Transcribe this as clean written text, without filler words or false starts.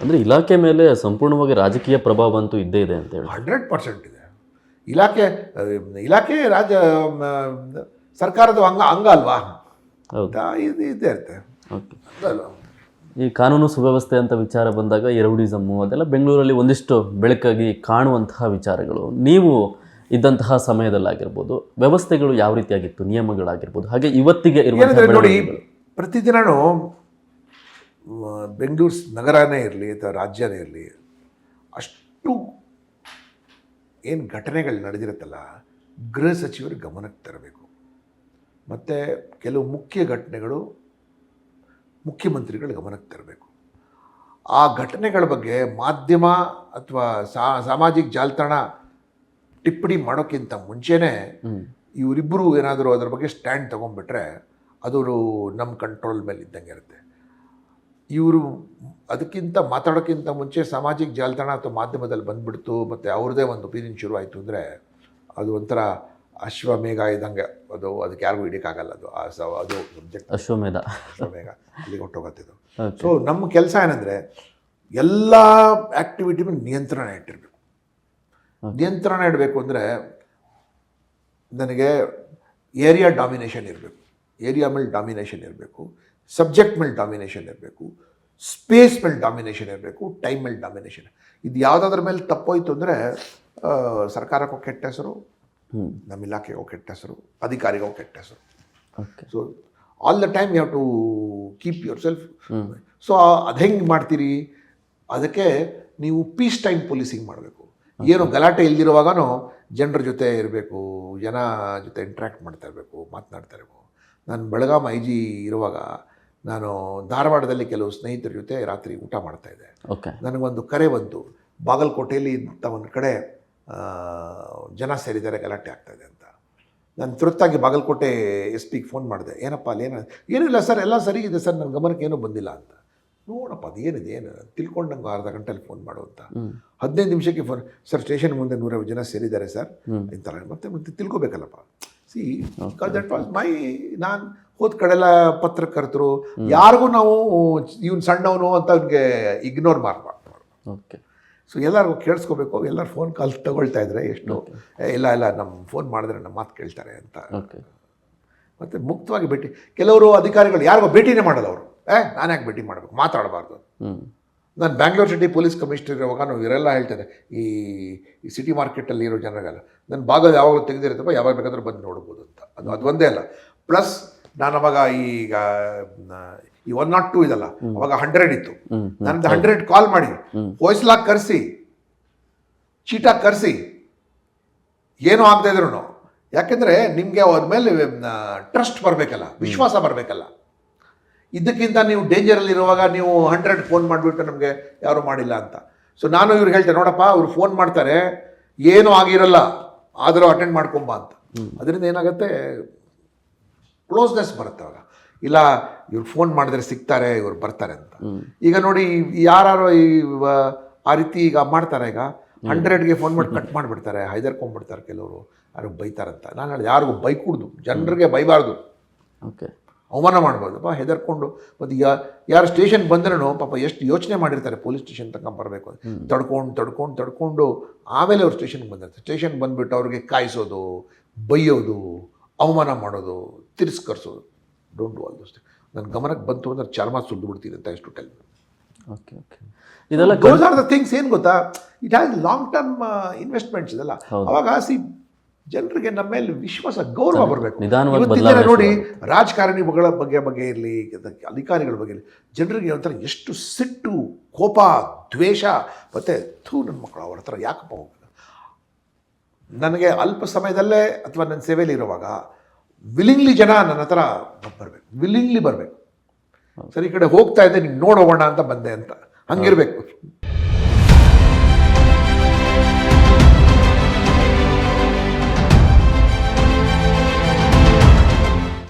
ಅಂದರೆ ಇಲಾಖೆ ಮೇಲೆ ಸಂಪೂರ್ಣವಾಗಿ ರಾಜಕೀಯ ಪ್ರಭಾವ ಅಂತೂ ಇದ್ದೇ ಇದೆ ಅಂತ ಹೇಳಿ. 100% ಇದೆ. ಇಲಾಖೆ ಸರ್ಕಾರದ ಅಂಗ ಅಲ್ವಾ? ಹೌದು, ಇದೇ ಇರುತ್ತೆ. ಓಕೆ. ಈ ಕಾನೂನು ಸುವ್ಯವಸ್ಥೆ ಅಂತ ವಿಚಾರ ಬಂದಾಗ ರೌಡಿಸಮ್ಮು ಅದೆಲ್ಲ ಬೆಂಗಳೂರಲ್ಲಿ ಒಂದಿಷ್ಟು ಬೆಳಕಾಗಿ ಕಾಣುವಂತಹ ವಿಚಾರಗಳು. ನೀವು ಇದ್ದಂತಹ ಸಮಯದಲ್ಲಾಗಿರ್ಬೋದು ವ್ಯವಸ್ಥೆಗಳು ಯಾವ ರೀತಿಯಾಗಿತ್ತು, ನಿಯಮಗಳಾಗಿರ್ಬೋದು, ಹಾಗೆ ಇವತ್ತಿಗೆ ಇರುವಂತಹ ನೋಡಿ, ಪ್ರತಿದಿನವೂ ಬೆಂಗಳೂರು ನಗರನೇ ಇರಲಿ ಅಥವಾ ರಾಜ್ಯನೇ ಇರಲಿ, ಅಷ್ಟು ಏನು ಘಟನೆಗಳು ನಡೆದಿರುತ್ತಲ್ಲ, ಗೃಹ ಸಚಿವರು ಗಮನಕ್ಕೆ ತರಬೇಕು. ಮತ್ತು ಕೆಲವು ಮುಖ್ಯ ಘಟನೆಗಳು ಮುಖ್ಯಮಂತ್ರಿಗಳು ಗಮನಕ್ಕೆ ತರಬೇಕು. ಆ ಘಟನೆಗಳ ಬಗ್ಗೆ ಮಾಧ್ಯಮ ಅಥವಾ ಸಾಮಾಜಿಕ ಜಾಲತಾಣ ಟಿಪ್ಪಣಿ ಮಾಡೋಕ್ಕಿಂತ ಮುಂಚೆನೇ ಇವರಿಬ್ಬರು ಏನಾದರೂ ಅದರ ಬಗ್ಗೆ ಸ್ಟ್ಯಾಂಡ್ ತೊಗೊಂಡ್ಬಿಟ್ರೆ ಅದು ನಮ್ಮ ಕಂಟ್ರೋಲ್ ಮೇಲೆ ಇದ್ದಂಗೆ ಇರುತ್ತೆ. ಇವರು ಅದಕ್ಕಿಂತ ಮಾತಾಡೋಕ್ಕಿಂತ ಮುಂಚೆ ಸಾಮಾಜಿಕ ಜಾಲತಾಣ ಅಥವಾ ಮಾಧ್ಯಮದಲ್ಲಿ ಬಂದುಬಿಡ್ತು ಮತ್ತು ಅವ್ರದ್ದೇ ಒಂದು ಒಪಿನಿಯನ್ ಶುರು ಆಯಿತು ಅಂದರೆ ಅದು ಒಂಥರ ಅಶ್ವಮೇಘ ಇದ್ದಂಗೆ. ಅದಕ್ಕೆ ಯಾರಿಗೂ ಹಿಡಿಯೋಕ್ಕಾಗಲ್ಲ. ಅದು ಸಬ್ಜೆಕ್ಟ್ ಅಶ್ವಮೇಧ ಅಲ್ಲಿಗೆ ಹೊಟ್ಟೋಗತ್ತಿದ್ದು. ಸೊ ನಮ್ಮ ಕೆಲಸ ಏನಂದರೆ ಎಲ್ಲ ಆ್ಯಕ್ಟಿವಿಟಿ ಮೇಲೆ ನಿಯಂತ್ರಣ ಇಟ್ಟಿರಬೇಕು. ನಿಯಂತ್ರಣ ಇಡಬೇಕು ಅಂದರೆ ನನಗೆ ಏರಿಯಾ ಡಾಮಿನೇಷನ್ ಇರಬೇಕು, ಏರಿಯಾ ಮೇಲೆ ಡಾಮಿನೇಷನ್ ಇರಬೇಕು, ಸಬ್ಜೆಕ್ಟ್ ಮೇಲೆ ಡಾಮಿನೇಷನ್ ಇರಬೇಕು, ಸ್ಪೇಸ್ ಮೇಲೆ ಡಾಮಿನೇಷನ್ ಇರಬೇಕು, ಟೈಮ್ ಮೇಲೆ ಡಾಮಿನೇಷನ್. ಇದು ಯಾವುದಾದ್ರ ಮೇಲೆ ತಪ್ಪೋಯ್ತು ಅಂದರೆ ಸರ್ಕಾರಕ್ಕೂ ಕೆಟ್ಟ ಹೆಸರು, ನಮ್ಮ ಇಲಾಖೆಗೂ ಕೆಟ್ಟ ಹೆಸರು, ಅಧಿಕಾರಿಗೂ ಕೆಟ್ಟ ಹೆಸರು. So all the time you have to keep yourself. So ಅದು ಹೆಂಗೆ ಮಾಡ್ತೀರಿ? ಅದಕ್ಕೆ ನೀವು ಪೀಸ್ ಟೈಮ್ ಪೊಲೀಸಿಂಗ್ ಮಾಡಬೇಕು. ಏನು ಗಲಾಟೆ ಇಲ್ದಿರುವಾಗನೂ ಜನರ ಜೊತೆ ಇರಬೇಕು, ಜನ ಜೊತೆ ಇಂಟ್ರ್ಯಾಕ್ಟ್ ಮಾಡ್ತಾ ಇರಬೇಕು, ಮಾತನಾಡ್ತಾ ಇರಬೇಕು. ನಾನು ಬೆಳಗಾಂ IG ಇರುವಾಗ ನಾನು ಧಾರವಾಡದಲ್ಲಿ ಕೆಲವು ಸ್ನೇಹಿತರ ಜೊತೆ ರಾತ್ರಿ ಊಟ ಮಾಡ್ತಾಯಿದ್ದೆ. ನನಗೊಂದು ಕರೆ ಬಂತು, ಬಾಗಲಕೋಟೆಯಲ್ಲಿ ಇಂಥ ಒಂದು ಕಡೆ ಜನ ಸೇರಿದ್ದಾರೆ, ಗಲಾಟೆ ಆಗ್ತಾಯಿದೆ ಅಂತ. ನಾನು ತುರ್ತಾಗಿ ಬಾಗಲಕೋಟೆ SP ಫೋನ್ ಮಾಡಿದೆ. ಏನಪ್ಪ ಅಲ್ಲಿ ಏನಿಲ್ಲ ಸರ್, ಎಲ್ಲ ಸರಿ ಇದೆ ಸರ್, ನನ್ನ ಗಮನಕ್ಕೆ ಏನೂ ಬಂದಿಲ್ಲ ಅಂತ. ನೋಡಪ್ಪ ಅದು ಏನಿದೆ ಏನು ತಿಳ್ಕೊಂಡು ನಂಗೆ ಅರ್ಧ ಗಂಟೆಯಲ್ಲಿ ಫೋನ್ ಮಾಡು ಅಂತ. 15 ನಿಮಿಷಕ್ಕೆ ಫೋನ್, ಸರ್ ಸ್ಟೇಷನ್ ಮುಂದೆ 150 ಜನ ಸೇರಿದ್ದಾರೆ ಸರ್ ಇಂಥಲ್ಲ. ಮತ್ತೆ ತಿಳ್ಕೊಬೇಕಲ್ಲಪ್ಪ. ಸಿ ದಟ್ ವಾಸ್ ಮೈ, ನಾನು ಹೋದ ಕಡೆಲ್ಲ ಪತ್ರಕರ್ತರು ಯಾರಿಗೂ ನಾವು ಇವ್ನು ಸಣ್ಣವನು ಅಂತ ಅವ್ನಿಗೆ ಇಗ್ನೋರ್ ಮಾಡಬಾರ್ದು. ಓಕೆ. ಸೊ ಎಲ್ಲರಿಗೂ ಕೇಳಿಸ್ಕೋಬೇಕು. ಎಲ್ಲರೂ ಫೋನ್ ಕಾಲ್ ತಗೊಳ್ತಾ ಇದ್ರೆ ಎಷ್ಟು ಇಲ್ಲ ನಮ್ಮ ಫೋನ್ ಮಾಡಿದ್ರೆ ನಮ್ಮ ಮಾತು ಕೇಳ್ತಾರೆ ಅಂತ. ಮತ್ತು ಮುಕ್ತವಾಗಿ ಭೇಟಿ, ಕೆಲವರು ಅಧಿಕಾರಿಗಳು ಯಾರಿಗೋ ಭೇಟಿನೇ ಮಾಡಲ್ಲ. ಅವರು ನಾನು ಯಾಕೆ ಭೇಟಿ ಮಾಡಬೇಕು, ಮಾತಾಡಬಾರ್ದು. ನಾನು ಬ್ಯಾಂಗ್ಳೂರ್ ಸಿಟಿ ಪೊಲೀಸ್ ಕಮಿಷನರ್ ಇರುವಾಗ ನಾವು ಇವರೆಲ್ಲ ಹೇಳ್ತಾರೆ, ಈ ಸಿಟಿ ಮಾರ್ಕೆಟಲ್ಲಿ ಇರೋ ಜನರಿಗೆಲ್ಲ ನನ್ನ ಭಾಗ ಯಾವಾಗಲೂ ತೆಗೆದಿರುತ್ತಪ್ಪ, ಯಾವಾಗ ಬೇಕಾದ್ರೂ ಬಂದು ನೋಡ್ಬೋದು ಅಂತ. ಅದು ಒಂದೇ ಅಲ್ಲ, ಪ್ಲಸ್ ನಾನು ಅವಾಗ ಈಗ ಈ 102 ಇದಲ್ಲ, ಅವಾಗ 100 ಇತ್ತು. ನನ್ನದು 100 ಕಾಲ್ ಮಾಡಿ ವಾಯ್ಸ್ಲಾಗ್ ಕರೆಸಿ, ಚೀಟಾಗಿ ಕರೆಸಿ, ಏನೂ ಆಗದೆ ಇದ್ರು. ಯಾಕೆಂದರೆ ನಿಮಗೆ ಅದ್ಮೇಲೆ ಟ್ರಸ್ಟ್ ಬರಬೇಕಲ್ಲ, ವಿಶ್ವಾಸ ಬರಬೇಕಲ್ಲ. ಇದಕ್ಕಿಂತ ನೀವು ಡೇಂಜರಲ್ಲಿರುವಾಗ ನೀವು 100 ಫೋನ್ ಮಾಡಿಬಿಟ್ಟು ನಮಗೆ ಯಾರು ಮಾಡಿಲ್ಲ ಅಂತ. ಸೊ ನಾನು ಇವ್ರಿಗೆ ಹೇಳ್ತೇನೆ, ನೋಡಪ್ಪ ಅವ್ರು ಫೋನ್ ಮಾಡ್ತಾರೆ, ಏನೂ ಆಗಿರಲ್ಲ, ಆದರೂ ಅಟೆಂಡ್ ಮಾಡ್ಕೊಂಬ ಅಂತ. ಅದರಿಂದ ಏನಾಗುತ್ತೆ, ಕ್ಲೋಸ್ನೆಸ್ ಬರುತ್ತೆ ಅವಾಗ. ಇಲ್ಲ ಇವ್ರು ಫೋನ್ ಮಾಡಿದ್ರೆ ಸಿಗ್ತಾರೆ, ಇವ್ರು ಬರ್ತಾರೆ ಅಂತ. ಈಗ ನೋಡಿ ಯಾರು ಆ ರೀತಿ ಈಗ ಮಾಡ್ತಾರೆ. ಈಗ 100ಗೆ ಫೋನ್ ಮಾಡಿ ಕಟ್ ಮಾಡಿಬಿಡ್ತಾರೆ, ಹೈದರ್ಕೊಂಡ್ಬಿಡ್ತಾರೆ ಕೆಲವರು, ಯಾರು ಬೈತಾರಂತ. ನಾನು ಹೇಳಿದೆ, ಯಾರಿಗೂ ಬೈಕೂಡ್ದು, ಜನರಿಗೆ ಬೈಬಾರ್ದು, ಓಕೆ, ಅವಮಾನ ಮಾಡ್ಬಾರ್ದಪ್ಪ, ಹೆದರ್ಕೊಂಡು. ಮತ್ತು ಯಾರು ಸ್ಟೇಷನ್ ಬಂದ್ರೂ ಪಾಪ ಎಷ್ಟು ಯೋಚನೆ ಮಾಡಿರ್ತಾರೆ ಪೊಲೀಸ್ ಸ್ಟೇಷನ್ ತನಕ ಬರಬೇಕು ಅಂತ. ತಡ್ಕೊಂಡು ಆಮೇಲೆ ಅವ್ರು ಸ್ಟೇಷನ್ಗೆ ಬಂದಿರ್ತಾರೆ. ಸ್ಟೇಷನ್ ಬಂದುಬಿಟ್ಟು ಅವ್ರಿಗೆ ಕಾಯಿಸೋದು, ಬೈಯೋದು, ಅವಮಾನ ಮಾಡೋದು, ತಿರಸ್ಕರಿಸೋದು, don't do all those things. ನನ್ನ ಗಮನಕ್ಕೆ ಬಂತು ಅಂದ್ರೆ ಚರ್ಮ ಸುಲಿದು ಬಿಡ್ತೀನಿ ಅಂತ ಎಷ್ಟು ಟೆಲ್. Okay okay. ಇದೆಲ್ಲ ದೋಸ್ ಆರ್ ದ ಥಿಂಗ್ಸ್. ಏನು ಗೊತ್ತಾ, it has long term investments ಇದೆಲ್ಲ. ಅವಾಗ ಜನರಿಗೆ ನಮ್ಮ ಮೇಲೆ ವಿಶ್ವಾಸ, ಗೌರವ ಬರಬೇಕು. ನೋಡಿ, ರಾಜಕಾರಣಿಗಳ ಬಗ್ಗೆ ಇರಲಿ, ಅಧಿಕಾರಿಗಳ ಬಗ್ಗೆ ಇರಲಿ, ಜನರಿಗೆ ಒಂಥರ ಎಷ್ಟು ಸಿಟ್ಟು, ಕೋಪ, ದ್ವೇಷ, ಮತ್ತು ನನ್ನ ಮಕ್ಕಳು ಅವ್ರ ಹತ್ರ ಯಾಕಪ್ಪ ಹೋಗಲ್ಲ. ನನಗೆ ಅಲ್ಪ ಸಮಯದಲ್ಲೇ ಅಥವಾ ನನ್ನ ಸೇವೆಯಲ್ಲಿ ಇರುವಾಗ ವಿಲ್ಲಿಂಗ್ಲಿ ಜನ ನನ್ನ ಹತ್ರ ಬರಬೇಕು, ವಿಲ್ಲಿಂಗ್ಲಿ ಬರಬೇಕು. ಸರಿ, ಈ ಕಡೆ ಹೋಗ್ತಾ ಇದ್ದೆ, ನೀನು ನೋಡೋಣ ಅಂತ ಬಂದೆ ಅಂತ, ಹಂಗಿರಬೇಕು.